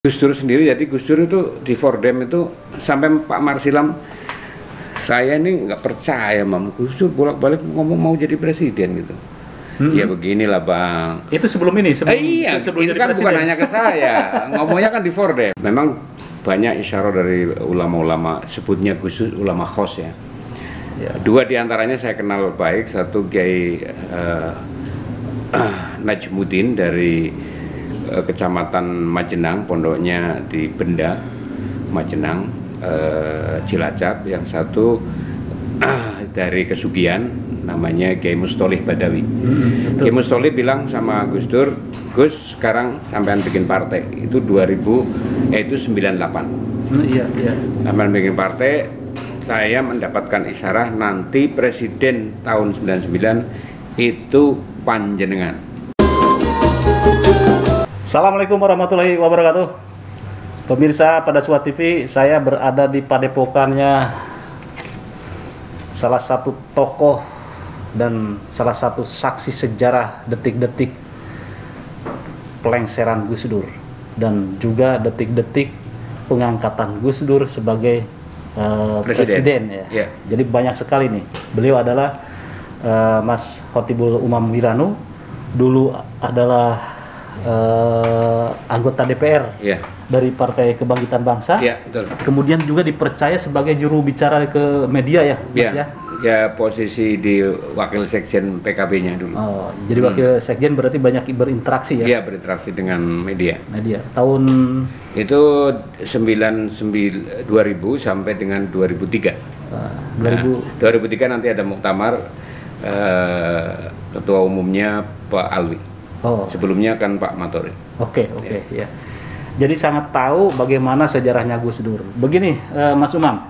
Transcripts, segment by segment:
Gus Dur sendiri, jadi Gus Dur itu di Fordem itu sampai Pak Marsilam, saya ini nggak percaya Gus Dur bolak-balik ngomong mau jadi presiden gitu. Ya beginilah Bang. Itu sebelum ini? Iya, sebelum itu kan bukan hanya ke saya, ngomongnya kan di Fordem. Memang banyak isyarat dari ulama-ulama, sebutnya Gus Dur ulama khos ya. Dua diantaranya saya kenal baik, satu Kiai Najmuddin dari Kecamatan Majenang, pondoknya di Benda, Majenang, Cilacap. Yang satu dari Kesugihan, namanya Kiai Mustolih Badawi. Kiai Mustolih bilang sama Gus Dur, Gus sekarang sampean bikin partai, itu 98. Iya. Sampean bikin partai, saya mendapatkan isyarah nanti presiden tahun 99 itu panjenengan. Assalamualaikum warahmatullahi wabarakatuh. Pemirsa Pada Suat TV, saya berada di padepokannya salah satu tokoh dan salah satu saksi sejarah detik-detik pelengseran Gus Dur dan juga detik-detik pengangkatan Gus Dur sebagai presiden ya. Yeah. Jadi banyak sekali nih. Beliau adalah Mas Khotibul Umam Wiranu, dulu adalah anggota DPR dari Partai Kebangkitan Bangsa. Betul. Kemudian juga dipercaya sebagai juru bicara ke media ya, Mas ya. Ya, posisi di wakil sekjen PKB-nya dulu. Oh, jadi wakil sekjen berarti banyak berinteraksi ya? Iya, berinteraksi dengan media. Tahun itu 2000 sampai dengan 2003. 2003 nanti ada muktamar, ketua umumnya Pak Alwi. Sebelumnya kan Pak Matori. Oke. Ya. Jadi sangat tahu bagaimana sejarahnya Gus Dur. Begini, Mas Umam,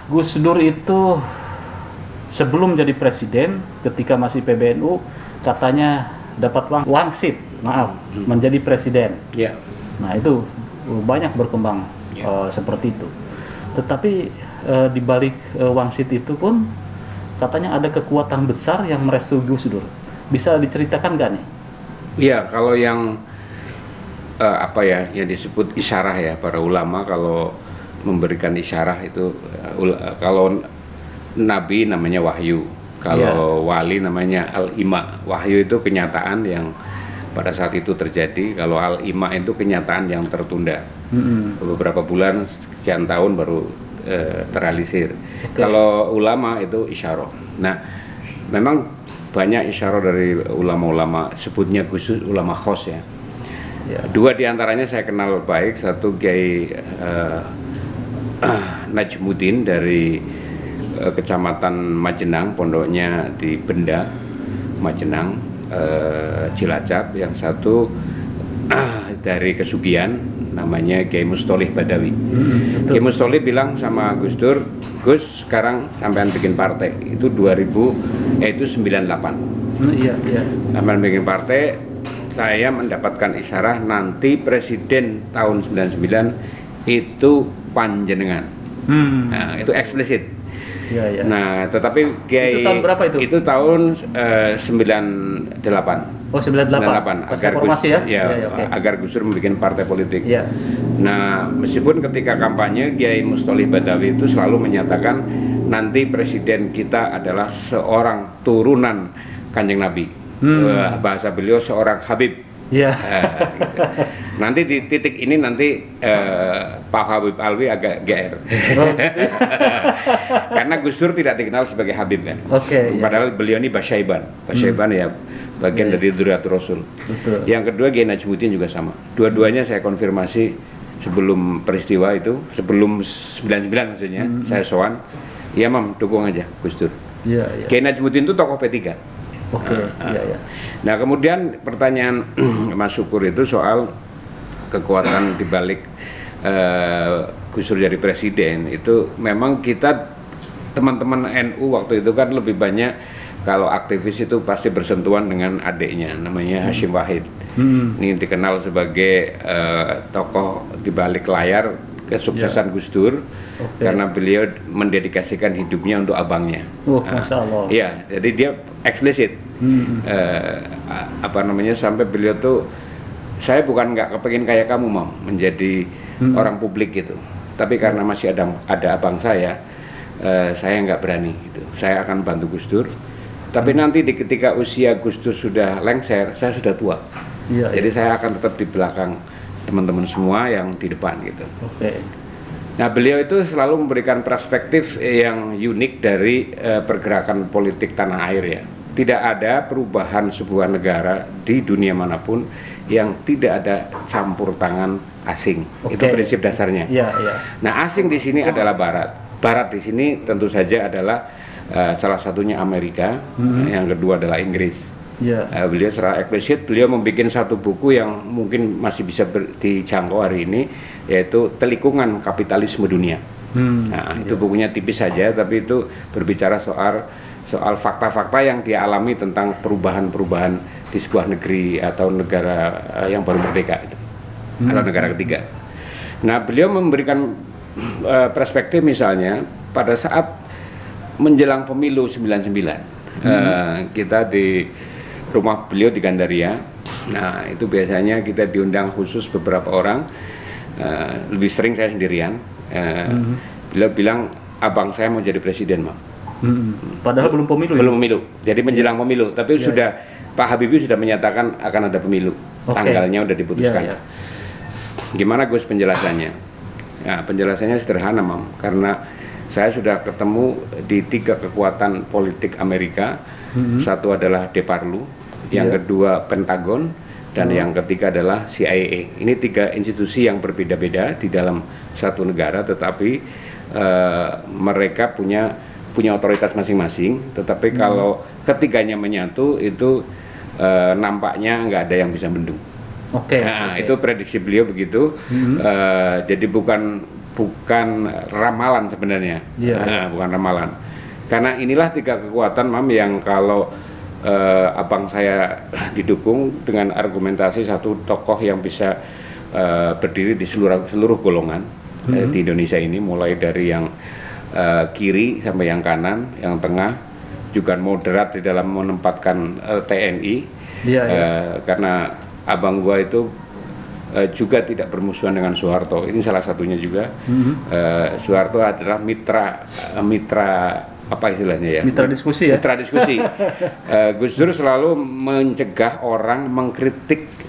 Gus Dur itu sebelum jadi presiden, ketika masih PBNU, katanya dapat wangsit, menjadi presiden. Nah itu banyak berkembang seperti itu. Tetapi di balik wangsit itu pun katanya ada kekuatan besar yang merestui Gus Dur. Bisa diceritakan nggak nih? Iya, kalau yang yang disebut isyarah ya, para ulama kalau memberikan isyarah itu, kalau Nabi namanya wahyu, kalau wali namanya al-ima. Wahyu itu kenyataan yang pada saat itu terjadi, kalau al-ima itu kenyataan yang tertunda. Beberapa bulan, sekian tahun baru terrealisir. Kalau ulama itu isyarah. Nah, memang banyak isyarat dari ulama-ulama, sebutnya Gus Dur ulama khos ya. Dua diantaranya saya kenal baik, satu Kiai Najmuddin dari Kecamatan Majenang, pondoknya di Benda, Majenang, Cilacap. Yang satu dari Kesugihan, namanya Kiai Mustolih Badawi. Kiai Mustolih bilang sama Gus Dur, Gus sekarang sampean bikin partai, itu 98. Iya. Sampean bikin partai, saya mendapatkan isyarah nanti presiden tahun 99 itu panjenengan. Nah, itu eksplisit. Iya. Nah, tetapi Kiai itu tahun berapa itu? Itu tahun 98. Oh, 98. Agar Gus, agar Gus Dur membuat partai politik. Nah, meskipun ketika kampanye Kiai Mustolih Badawi itu selalu menyatakan nanti presiden kita adalah seorang turunan Kanjeng Nabi. Bahasa beliau seorang Habib. Gitu. Nanti di titik ini nanti Pak Habib Alwi agak GR. Karena Gus Dur tidak dikenal sebagai Habib kan. Padahal beliau ini Basyaiban ya, bagian dari Dzurriyyatur Rasul. Yang kedua Kiai Najmuddin juga sama. Dua-duanya saya konfirmasi sebelum peristiwa itu, sebelum 99 maksudnya, saya sowan. Iya Mam, dukung aja Gus Dur. Kiai Najmuddin itu tokoh P3. Nah, kemudian pertanyaan Mas Syukur itu soal kekuatan dibalik Gus Dur jadi presiden. Itu memang kita teman-teman NU waktu itu kan lebih banyak, kalau aktivis itu pasti bersentuhan dengan adiknya, namanya Hashim Wahid. Ini dikenal sebagai tokoh dibalik layar kesuksesan Gus Dur. Karena beliau mendedikasikan hidupnya untuk abangnya. Masya Allah. Iya, jadi dia eksplisit. Sampai beliau tuh saya bukan nggak kepengin kayak kamu Mam, menjadi orang publik gitu. Tapi karena masih ada abang saya nggak berani gitu. Saya akan bantu Gus Dur. Tapi nanti ketika usia Gus Dur sudah lengser, saya sudah tua. Jadi saya akan tetap di belakang teman-teman semua yang di depan gitu. Nah, beliau itu selalu memberikan perspektif yang unik dari pergerakan politik tanah air ya. Tidak ada perubahan sebuah negara di dunia manapun yang tidak ada campur tangan asing. Itu prinsip dasarnya. Nah, asing di sini adalah Barat. Barat di sini tentu saja adalah salah satunya Amerika, yang kedua adalah Inggris. Beliau secara eksplisit beliau membuat satu buku yang mungkin masih bisa dijangkau hari ini, yaitu Telikungan Kapitalisme Dunia. Nah, itu bukunya tipis saja, tapi itu berbicara soal fakta-fakta yang dia alami tentang perubahan-perubahan di sebuah negeri atau negara yang baru merdeka itu, atau negara ketiga. Nah, beliau memberikan perspektif misalnya pada saat menjelang pemilu 99, kita di rumah beliau di Gandaria. Nah, itu biasanya kita diundang khusus beberapa orang, lebih sering saya sendirian. Beliau bilang, abang saya mau jadi presiden, Mak. Padahal belum pemilu. Belum pemilu, jadi menjelang pemilu. Tapi sudah Pak Habibie sudah menyatakan akan ada pemilu, tanggalnya udah diputuskan. Gimana Gus penjelasannya? Nah, penjelasannya sederhana, Mam, karena saya sudah ketemu di 3 kekuatan politik Amerika. Satu adalah Deparlu, yang kedua Pentagon, dan yang ketiga adalah CIA. Ini 3 institusi yang berbeda-beda di dalam satu negara, tetapi mereka punya otoritas masing-masing. Tetapi kalau ketiganya menyatu itu nampaknya nggak ada yang bisa bendung. Itu prediksi beliau begitu. Jadi bukan ramalan sebenarnya, bukan ramalan. Karena inilah 3 kekuatan, Mam, yang kalau abang saya didukung dengan argumentasi satu tokoh yang bisa berdiri di seluruh golongan di Indonesia ini, mulai dari yang kiri sampai yang kanan, yang tengah, juga moderat di dalam menempatkan TNI. Karena abang gua itu juga tidak bermusuhan dengan Soeharto. Ini salah satunya juga. Soeharto adalah mitra apa istilahnya ya? Mitra diskusi ya? Mitra diskusi. Gus Dur selalu mencegah orang mengkritik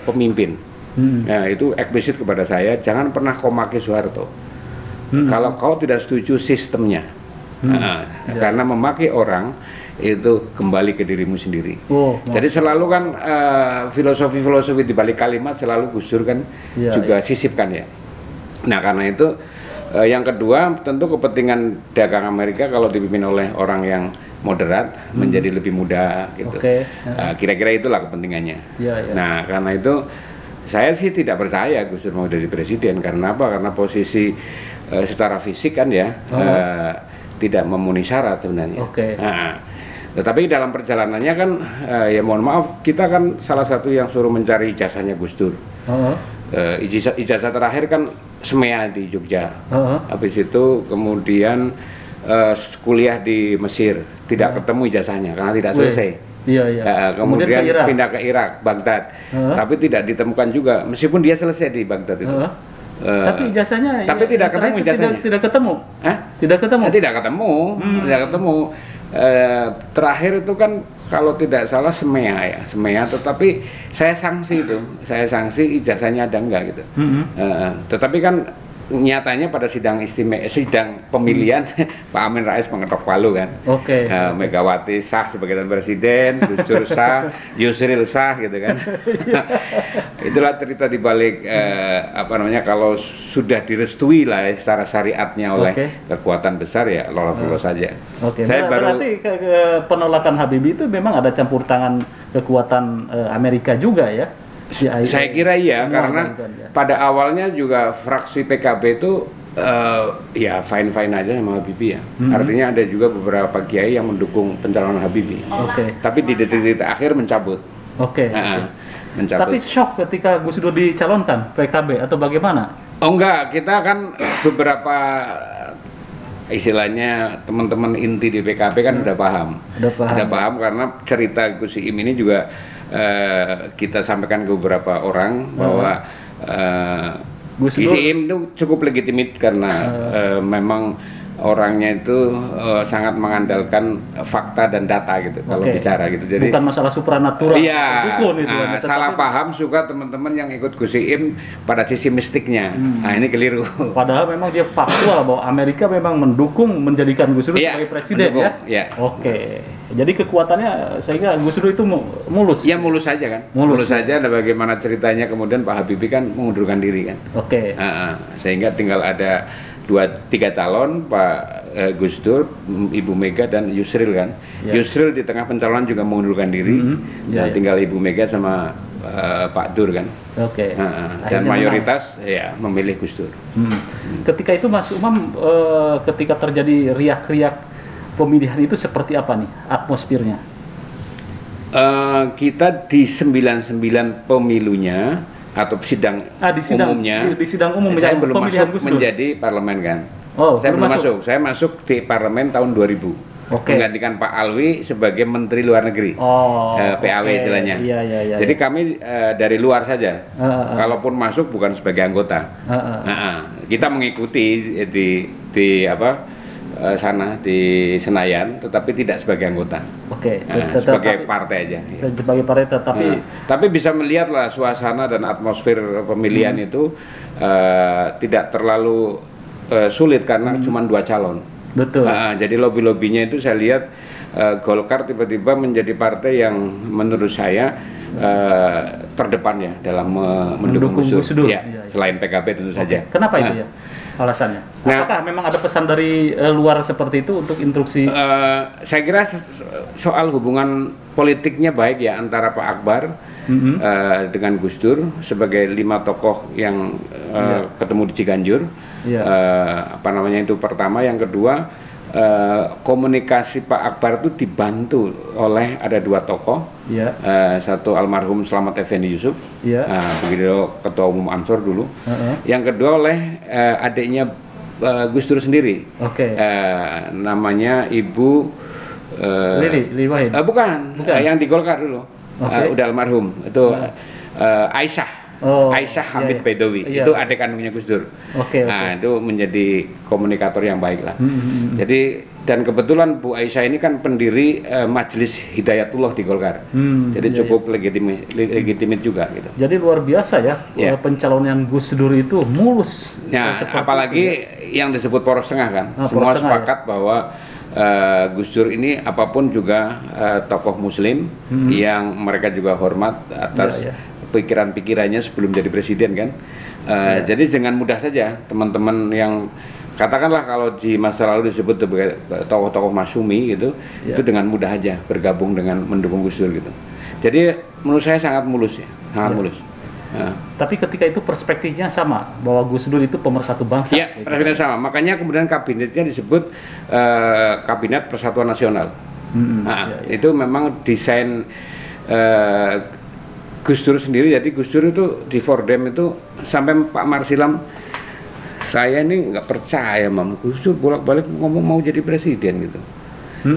pemimpin. Nah, itu eksplisit kepada saya, jangan pernah kau maki Soeharto. Kalau kau tidak setuju sistemnya. Karena memaki orang itu kembali ke dirimu sendiri. Jadi selalu kan filosofi di balik kalimat selalu Gus Dur kan juga sisipkan ya. Nah, karena itu yang kedua tentu kepentingan dagang Amerika kalau dipimpin oleh orang yang moderat menjadi lebih mudah gitu. Kira-kira itulah kepentingannya. Nah, karena itu saya sih tidak percaya Gus Dur mau jadi presiden. Karena apa? Karena posisi secara fisik kan ya tidak memenuhi syarat sebenarnya. Tetapi dalam perjalanannya kan ya mohon maaf, kita kan salah satu yang suruh mencari ijazahnya Gus Dur. Ijazah terakhir kan SMEA di Jogja. Habis itu kemudian kuliah di Mesir, tidak ketemu ijazahnya karena tidak selesai. Kemudian pindah ke Irak, Baghdad. Tapi tidak ditemukan juga, meskipun dia selesai di Baghdad itu. Tapi ijazahnya tidak ketemu ijazahnya. Tidak ketemu. Tidak ketemu. Tidak ketemu. Terakhir itu kan kalau tidak salah SMEA, tetapi saya sanksi ijazahnya ada enggak gitu. Tetapi kan nyatanya pada sidang pemilihan Pak Amin Rais mengetok palu kan. Megawati sah sebagai presiden, Gus Dur sah, Yusril sah gitu kan. Itulah cerita di balik kalau sudah direstui lah secara syariatnya oleh kekuatan besar ya lolos saja. Berarti penolakan Habibie itu memang ada campur tangan kekuatan Amerika juga ya? Saya kira iya, karena pada awalnya juga fraksi PKB itu ya fine-fine aja sama Habibie ya. Artinya ada juga beberapa kiai yang mendukung pencalonan Habibie. Tapi di detik-detik akhir mencabut. Mencabut. Tapi shock ketika Gus Dur dicalonkan PKB atau bagaimana? Oh enggak, kita kan beberapa istilahnya teman-teman inti di PKB kan udah paham karena cerita Gus Iim ini juga kita sampaikan ke beberapa orang bahwa Gus Iim itu cukup legitimit karena memang orangnya itu sangat mengandalkan fakta dan data gitu kalau bicara gitu. Jadi bukan masalah supranatural. Iya. Salah paham suka teman-teman yang ikut Gus Iim pada sisi mistiknya. Nah, ini keliru. Padahal memang dia faktual bahwa Amerika memang mendukung menjadikan Gus Dur sebagai presiden ya. Oke. Jadi kekuatannya sehingga Gus Dur itu mulus. Ya mulus saja kan. Mulus saja. Ada bagaimana ceritanya kemudian Pak Habibie kan mengundurkan diri kan. Sehingga tinggal ada 2-3 calon, Pak Gus Dur, Ibu Mega dan Yusril kan. Yusril di tengah pencalonan juga mengundurkan diri. Tinggal Ibu Mega sama Pak Dur kan. Dan mayoritas memilih Gus Dur. Ketika itu Mas Umam, ketika terjadi riak-riak pemilihan itu seperti apa nih atmosfernya? Kita di 99 pemilunya atau sidang umumnya, di sidang umum saya belum masuk menjadi parlemen kan. Saya belum masuk. Saya masuk di parlemen tahun 2000. Menggantikan Pak Alwi sebagai Menteri Luar Negeri, PAW istilahnya. Jadi kami dari luar saja. Kalaupun masuk bukan sebagai anggota. Kita mengikuti di sana di Senayan, tetapi tidak sebagai anggota. Sebagai partai aja. Sebagai partai tapi bisa melihatlah suasana dan atmosfer pemilihan itu tidak terlalu sulit karena cuma 2 calon. Betul. Jadi lobby-lobbynya itu saya lihat Golkar tiba-tiba menjadi partai yang menurut saya terdepan ya dalam mendukung Gus Dur. Selain PKB tentu saja. Kenapa itu ya? Alasannya? Apakah memang ada pesan dari luar seperti itu untuk instruksi? Saya kira soal hubungan politiknya baik ya antara Pak Akbar dengan Gus Dur sebagai 5 tokoh yang ketemu di Ciganjur. Itu pertama. Yang kedua, komunikasi Pak Akbar itu dibantu oleh ada 2 tokoh. Satu almarhum Slamet Effendi Yusuf, begitu Ketua Umum Ansor dulu. Yang kedua oleh adiknya Gus Dur sendiri, namanya Ibu Lili Wahid. Bukan. Yang di Golkar dulu, udah almarhum itu Aisyah. Aisyah Hamid Baidowi, itu adik kandungnya Gus Dur. Itu menjadi komunikator yang baik lah. Jadi dan kebetulan Bu Aisyah ini kan pendiri Majelis Hidayatullah di Golkar. Jadi cukup legitimit juga gitu. Jadi luar biasa ya, pencalonan Gus Dur itu mulus. Apalagi yang disebut poros tengah kan. Semua sepakat bahwa Gus Dur ini apapun juga tokoh Muslim yang mereka juga hormat atas pikiran-pikirannya sebelum jadi presiden kan. Jadi dengan mudah saja teman-teman yang katakanlah kalau di masa lalu disebut sebagai tokoh-tokoh masyumi gitu, itu dengan mudah aja bergabung dengan mendukung Gus Dur gitu. Jadi menurut saya sangat mulus ya, sangat mulus. Tapi ketika itu perspektifnya sama bahwa Gus Dur itu pemersatu bangsa. Perspektifnya sama. Makanya kemudian kabinetnya disebut Kabinet Persatuan Nasional. Itu memang desain Gus Dur sendiri. Jadi Gus Dur itu di Fordem itu sampai Pak Marsilam, saya ini nggak percaya Gus Dur bolak-balik ngomong mau jadi presiden gitu.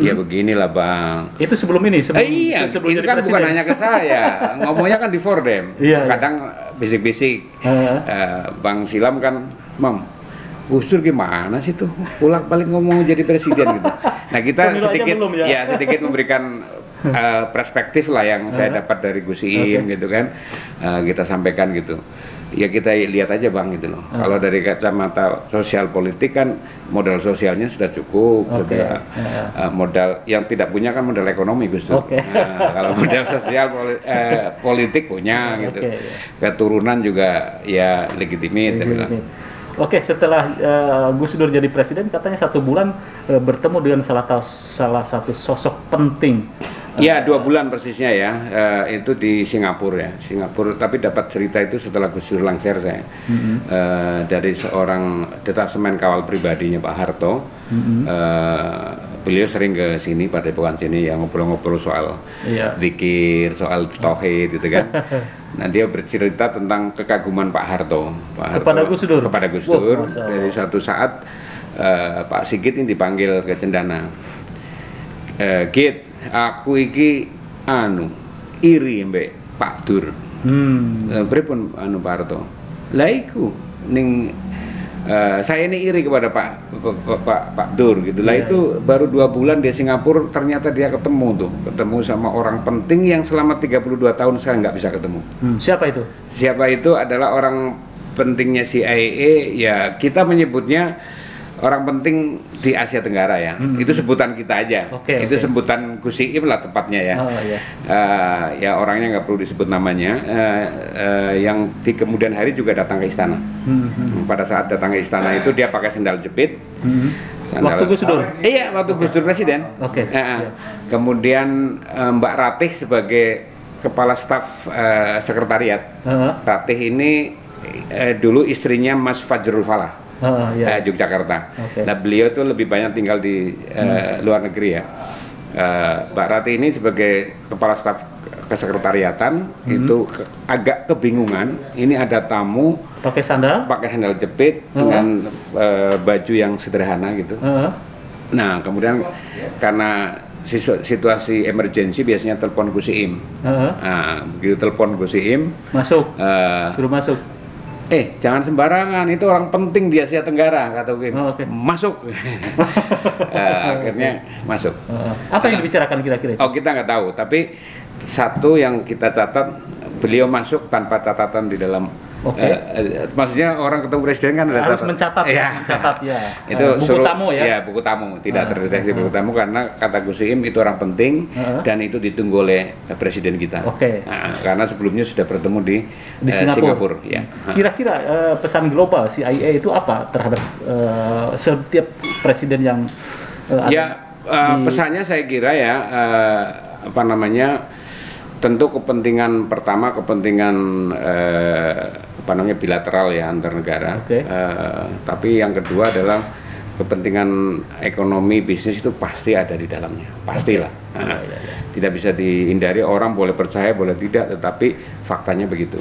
Ya beginilah Bang. Itu sebelum ini? Sebelum ini kan presiden. Bukan hanya ke saya, ngomongnya kan di Fordem. Kadang bisik-bisik. Bang Silam kan, Gus Dur gimana sih tuh bolak-balik ngomong jadi presiden gitu. Nah kita sedikit memberikan perspektif lah yang saya dapat dari Gus Iim gitu kan, kita sampaikan gitu. Ya kita lihat aja Bang gitu loh. Kalau dari kacamata sosial politik kan modal sosialnya sudah cukup, modal yang tidak punya kan modal ekonomi Gus Dur. Kalau modal sosial politik punya gitu. Keturunan juga ya legitimit. Setelah Gus Dur jadi presiden, katanya 1 bulan bertemu dengan salah satu sosok penting. 2 bulan persisnya ya, itu di Singapura ya. Tapi dapat cerita itu setelah Gus Dur lengser saya. Dari seorang detasemen kawal pribadinya Pak Harto. Beliau sering ke sini pada Padepokan sini yang ngobrol-ngobrol soal zikir, soal tauhid gitu kan. Nah dia bercerita tentang kekaguman Pak Harto kepada Gus Dur. Dari suatu saat Pak Sigit ini dipanggil ke Cendana. Git, aku iki iri mbek Pak Dur. Pripun anu Pak Harto. Lah iku ning saya ini iri kepada Pak Dur gitu lah. Itu baru 2 bulan di Singapura ternyata dia ketemu sama orang penting yang selama 32 tahun saya nggak bisa ketemu. Siapa itu? Siapa itu adalah orang pentingnya CIA, ya kita menyebutnya orang penting di Asia Tenggara ya. Itu sebutan kita aja. Itu sebutan Gus Iim lah tepatnya ya. Ya orangnya nggak perlu disebut namanya. Yang di kemudian hari juga datang ke istana. Pada saat datang ke istana itu dia pakai sendal jepit. Waktu Gus Dur? Iya, waktu Gus Dur presiden. Kemudian Mbak Ratih sebagai kepala staf sekretariat. Ratih ini dulu istrinya Mas Fajrul Falah. Yogyakarta. Nah beliau itu lebih banyak tinggal di luar negeri ya. Mbak Ratih ini sebagai kepala staf kesekretariatan itu agak kebingungan. Ini ada tamu pakai sandal jepit dengan baju yang sederhana gitu. Nah kemudian karena situasi emergensi biasanya telepon Gus Iim. Nah begitu telepon Gus Iim masuk, suruh masuk. Jangan sembarangan, itu orang penting di Asia Tenggara, kata Gus. Masuk. Akhirnya masuk. Apa yang dibicarakan kira-kira? Kita nggak tahu, tapi satu yang kita catat, beliau masuk tanpa catatan di dalam. Maksudnya orang ketemu presiden kan ada harus mencatat ya. Itu buku tamu ya. Ya, buku tamu, tidak terdeteksi buku tamu karena kata Gus Iim itu orang penting dan itu ditunggu oleh presiden kita. Karena sebelumnya sudah bertemu di Singapura. Ya. Kira-kira pesan global CIA itu apa terhadap setiap presiden yang pesannya saya kira ya tentu kepentingan pertama bilateral ya antar negara. Tapi yang kedua adalah kepentingan ekonomi bisnis itu pasti ada di dalamnya, pastilah. Tidak bisa dihindari, orang boleh percaya boleh tidak, tetapi faktanya begitu.